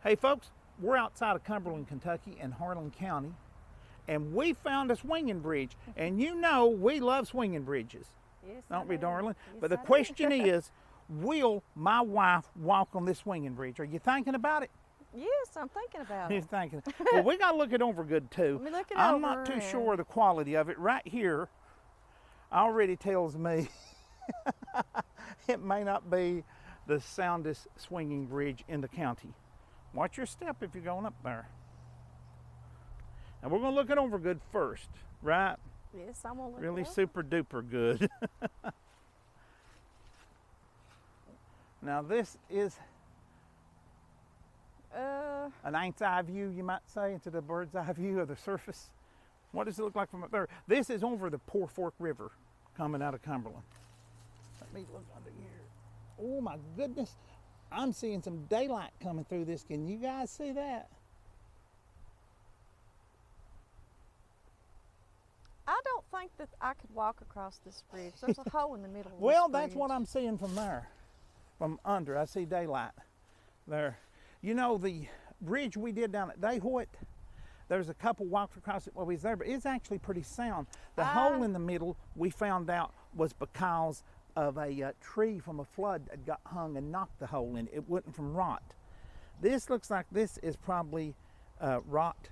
Hey folks, we're outside of Cumberland, Kentucky in Harlan County, and we found a swinging bridge. And you know we love swinging bridges, Yes, don't we, darling? Yes, But the I do. question is, will my wife walk on this swinging bridge? Are you thinking about it? Yes, I'm thinking about You're it. thinking. Well, we got to look it over good too. Let me look it I'm over not too and- sure of the quality of it. Right here already tells me it may not be the soundest swinging bridge in the county. Watch your step if you're going up there. Now we're going to look it over good first, right? Yes, I'm gonna look Really it over. super duper good. Now this is an ant's eye view, you might say, into the bird's eye view of the surface. What does it look like from up there? This is over the Poor Fork River coming out of Cumberland. Let me look under here. Oh my goodness. I'm seeing some daylight coming through this. Can you guys see that? I don't think that I could walk across this bridge. There's a hole in the middle of Well, this that's what bridge. I'm seeing from there. From under, I see daylight there. You know, the bridge we did down at Dayhoyt, there's a couple walked across it while we was there, but it's actually pretty sound. The hole in the middle, we found out, was because of a tree from a flood that got hung and knocked the hole in it. It wasn't from rot. This looks like this is probably rot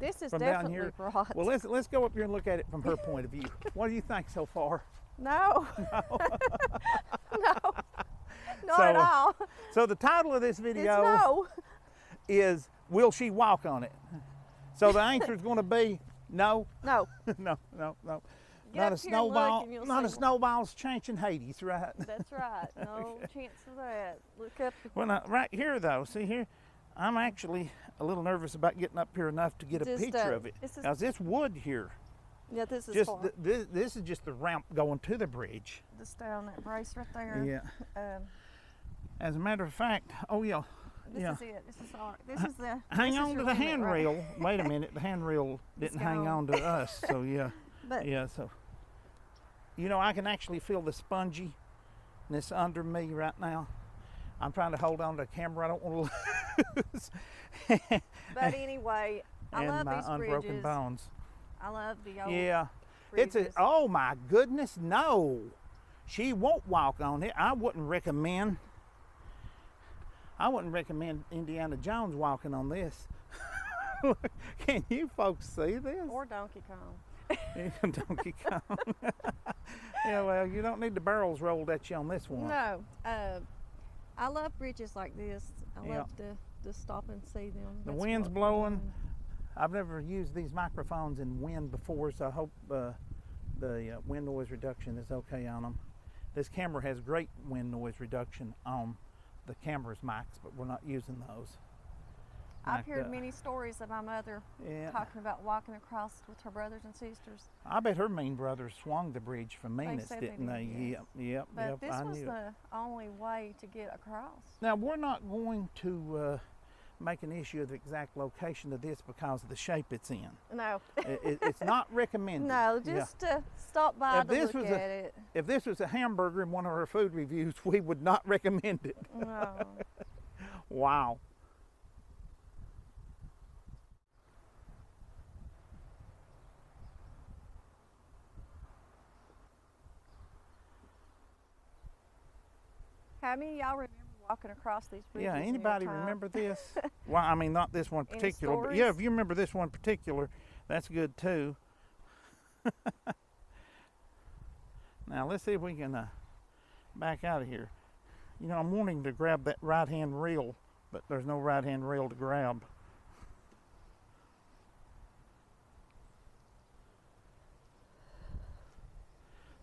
This is from down definitely here. rot. Well, let's go up here and look at it from her point of view. What do you think so far? No. No. Not So, at all. So the title of this It's video no. is, will she walk on it? So the answer is going to be no, No. no, no, no. Get Not a up here and look snowball, and you'll not a see. snowball's chance in Hades, right? That's right. No chance of that. Look up. Well, now, right here though, see here, I'm actually a little nervous about getting up here enough to get a Just, picture of it. this is- Now this wood here, Yeah, this is just far. this is just the ramp going to the bridge. Just down that brace right there. Yeah. Um, As a matter of fact, oh yeah, this yeah. is it. This is all. This is the. Hang this is on to your the limit, right? handrail. Wait a minute, the handrail didn't hang gone. on to us, so yeah. But Yeah, so you know, I can actually feel the sponginess under me right now. I'm trying to hold on to the camera. I don't want to lose. but anyway, I and love my these unbroken bridges. bones. I love the old. Yeah, bridges. it's a. Oh my goodness, no! She won't walk on it. I wouldn't recommend. I wouldn't recommend Indiana Jones walking on this. Can you folks see this? Or Donkey Kong. Donkey Kong. Yeah, well, you don't need the barrels rolled at you on this one. No, I love bridges like this. I Yeah. love to stop and see them. The That's wind's what- blowing. I've never used these microphones in wind before, so I hope the wind noise reduction is okay on them. This camera has great wind noise reduction on the camera's mics, but we're not using those. I've Like heard that. many stories of my mother Yeah. talking about walking across with her brothers and sisters. I bet her mean brothers swung the bridge from meanness, said they didn't they? did, yes. Yep, But yep, this I was knew it. the only way to get across. Now, we're not going to make an issue of the exact location of this because of the shape it's in. No, It's not recommended. no, Yeah. just to stop by If to this look was at it. If this was a hamburger in one of our food reviews, we would not recommend it. No. Wow. How many of y'all remember walking across these bridges? Yeah, in your anybody time? remember this? Well, I mean, not this one Any particular, but stories? yeah, if you remember this one particular, that's good too. Now, let's see if we can back out of here. You know, I'm wanting to grab that right-hand reel, but there's no right-hand reel to grab.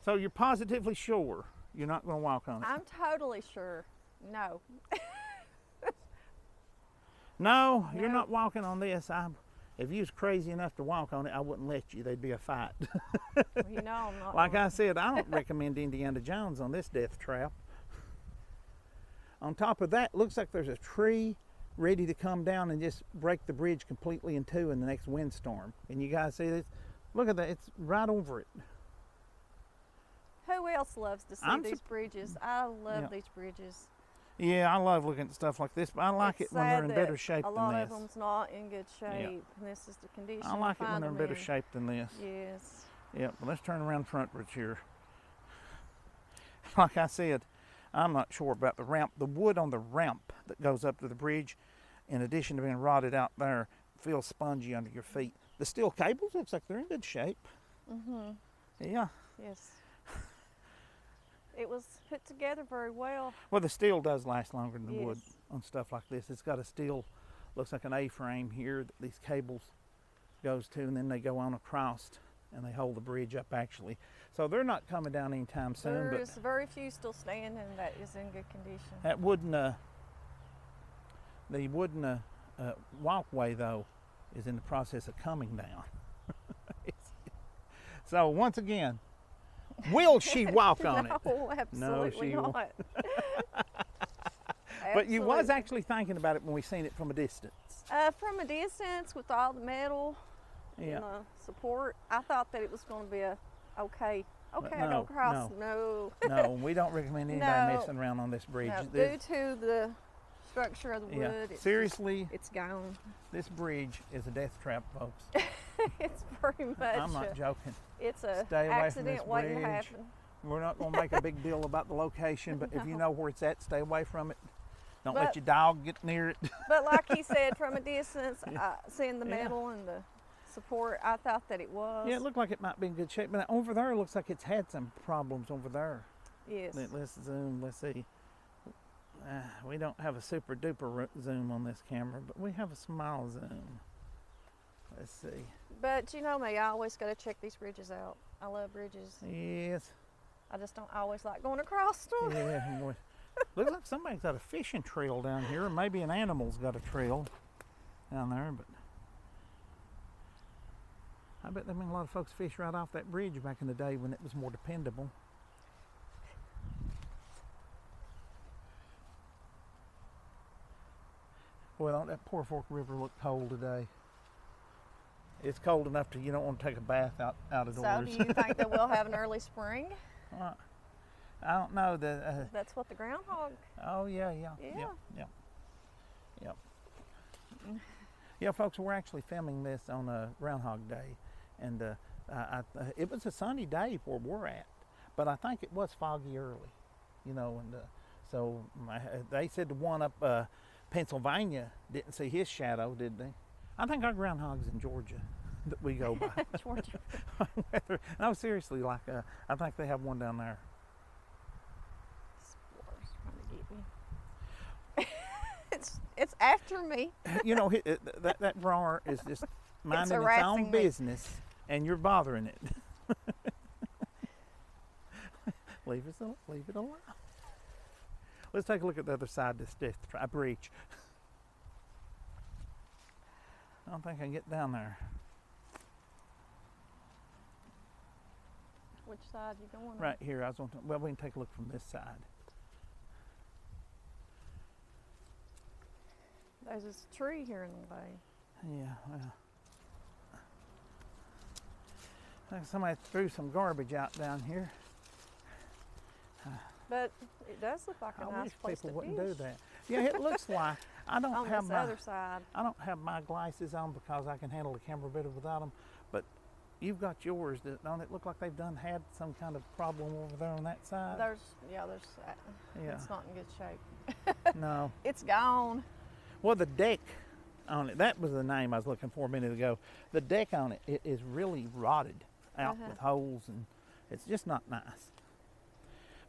So you're positively sure you're not going to walk on it? I'm totally sure. No. No, you're No. not walking on this. If you was crazy enough to walk on it, I wouldn't let you. There'd be a fight. Well, you know I'm not. Like I said, I don't recommend Indiana Jones on this death trap. On top of that, looks like there's a tree ready to come down and just break the bridge completely in two in the next windstorm. Can you guys see this? Look at that, it's right over it. Who else loves to see I'm these bridges? I love Yeah. these bridges. Yeah, I love looking at stuff like this, but I like It's it when they're sad in that better shape a than lot of this. them's not in good shape, and this is the condition. I we like it when find they're in them better shape than this. Yes. Yep, well, let's turn around frontwards here. Like I said, I'm not sure about the ramp. The wood on the ramp that goes up to the bridge, in addition to being rotted out there, feels spongy under your feet. The steel cables looks like they're in good shape. Mm-hmm. Yeah. Yes. It was put together very well. Well, the steel does last longer than the Yes. wood on stuff like this. It's got a steel, looks like an A-frame here that these cables goes to, and then they go on across and they hold the bridge up actually. So they're not coming down anytime soon. There but is very few still standing that is in good condition. that the wooden walkway though is in the process of coming down. So once again, will she walk on it? No, absolutely she won't. not. But you was Absolutely. actually thinking about it when we seen it from a distance. From a distance with all the metal Yeah. and the support, I thought that it was going to be a okay. Okay, I no, don't cross. No. No, we don't recommend anybody No. messing around on this bridge. No, This- due to the structure of the yeah, wood, it's seriously, it's gone. this bridge is a death trap, folks. It's pretty much. I'm not joking. It's a Stay away from this accident waiting to bridge. happen. We're not going to make a big deal about the location, but if you know where it's at, stay away from it. Don't But- let your dog get near it. But like he said, from a distance, Yeah. seeing the Yeah. metal and the support, I thought that it was. Yeah, it looked like it might be in good shape, but over there it looks like it's had some problems over there. Yes. Let's zoom, let's see. We don't have a super duper zoom on this camera, but we have a small zoom. Let's see. But you know me, I always got to check these bridges out. I love bridges. Yes. I just don't always like going across them. Yeah. Boy. Looks like somebody's got a fishing trail down here, or maybe an animal's got a trail down there, but I bet there been a lot of folks fish right off that bridge back in the day when it was more dependable. Boy, don't that Poor Fork River look cold today. It's cold enough to you don't want to take a bath out of So doors. do you think that we'll have an early spring? I don't know. The That's what the groundhog. oh yeah. Yeah, folks, we're actually filming this on a Groundhog Day, and it was a sunny day where we're at, but I think it was foggy early, you know, and so they said the one up Pennsylvania didn't see his shadow, did they? I think our groundhog's in Georgia that we go by. Georgia. No, seriously, like I think they have one down there. Spores trying to get me. It's after me. You know, that drawer is just minding its harassing own me. business, and you're bothering it. Leave it alone. Let's take a look at the other side of this death breach. I don't think I can get down there. Which side you going on? Right here, I was on. Well, we can take a look from this side. There's this tree here in the way. Yeah, well. I think somebody threw some garbage out down here. But it does look like a I nice wish place people to wouldn't fish. do that. Yeah, it looks like I don't On have this my other side. I don't have my glasses on because I can handle the camera better without them. But you've got yours. Don't it look like they've had some kind of problem over there on that side? There's Yeah. it's not in good shape. No. It's gone. Well, the deck on it, that was the name I was looking for a minute ago. The deck on it is really rotted out with holes, and it's just not nice.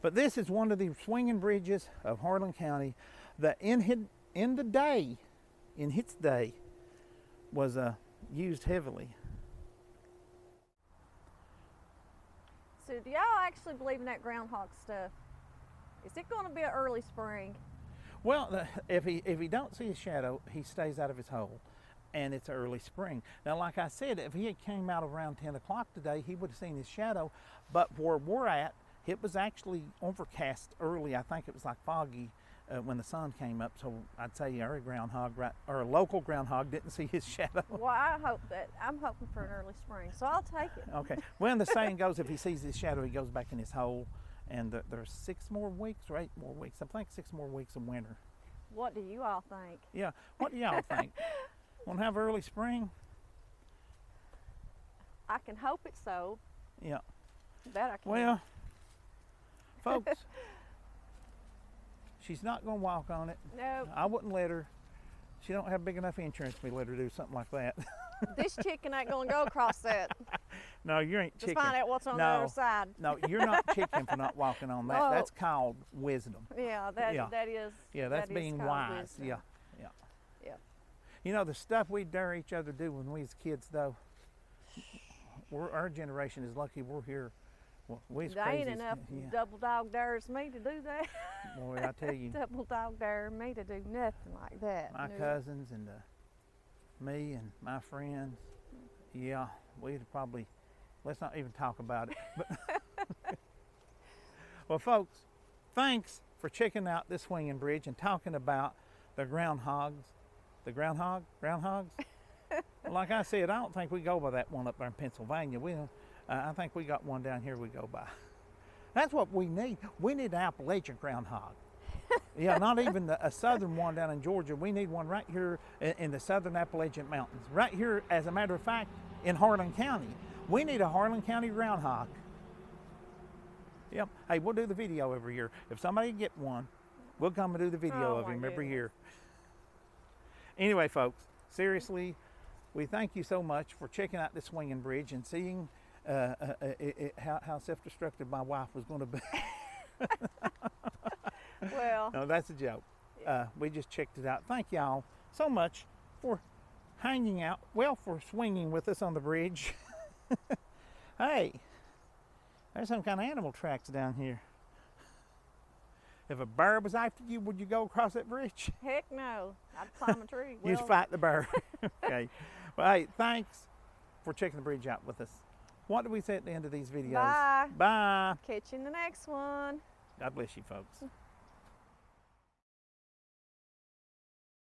But this is one of the swinging bridges of Harlan County that in its day was used heavily. So do y'all actually believe in that groundhog stuff? Is it going to be an early spring? Well, if he don't see his shadow, he stays out of his hole, and it's early spring. Now, like I said, if he had came out around 10 o'clock today, he would have seen his shadow. But where we're at, it was actually overcast early. I think it was like foggy when the sun came up. So I'd say our groundhog, or a local groundhog, didn't see his shadow. Well, I'm hoping for an early spring, so I'll take it. Okay. Well, and the saying goes, if he sees his shadow, he goes back in his hole. And there's 6 more weeks or 8 more weeks. I think 6 more weeks of winter. What do you all think? Yeah, what do y'all think? Want to have early spring? I can hope it's so. Yeah. That I can. Well, folks, she's not going to walk on it. No, I wouldn't let her. She don't have big enough insurance for me to let her do something like that. this chicken ain't gonna go across that. No, you ain't Just chicken. find out what's on the No. other side. No, you're not chicken for not walking on that. No. That's called wisdom. Yeah, that Yeah. that is. Yeah, that's that is being called wise. wisdom. Yeah. Yeah. You know, the stuff we dare each other do when we was kids, though, our generation is lucky we're here. Well, we was There crazy. ain't enough Yeah. double dog dares me to do that. Boy, I tell you, Double dog dare me to do nothing like that. my No. cousins and me and my friends, yeah, we'd probably, let's not even talk about it. But well, folks, thanks for checking out this swinging bridge and talking about the groundhogs. The groundhogs? Like I said, I don't think we go by that one up there in Pennsylvania. I think we got one down here we go by. That's what we need. We need an Appalachian groundhog. Yeah, not even a southern one down in Georgia. We need one right here in the southern Appalachian Mountains. Right here, as a matter of fact, in Harlan County. We need a Harlan County groundhog. Yep. Hey, we'll do the video every year. If somebody get one, we'll come and do the video Oh, of my him every goodness. year. Anyway, folks, seriously, we thank you so much for checking out this swinging bridge and seeing how self-destructive my wife was going to be. Well, No, that's a joke. We just checked it out. Thank y'all so much for hanging out, well, for swinging with us on the bridge. Hey, there's some kind of animal tracks down here. If a bear was after you, would you go across that bridge? heck no. I'd climb a tree. You'd Well, fight the bear. Okay. Well, hey, thanks for checking the bridge out with us. What do we say at the end of these videos? Bye. Bye. Catch you in the next one. God bless you, folks.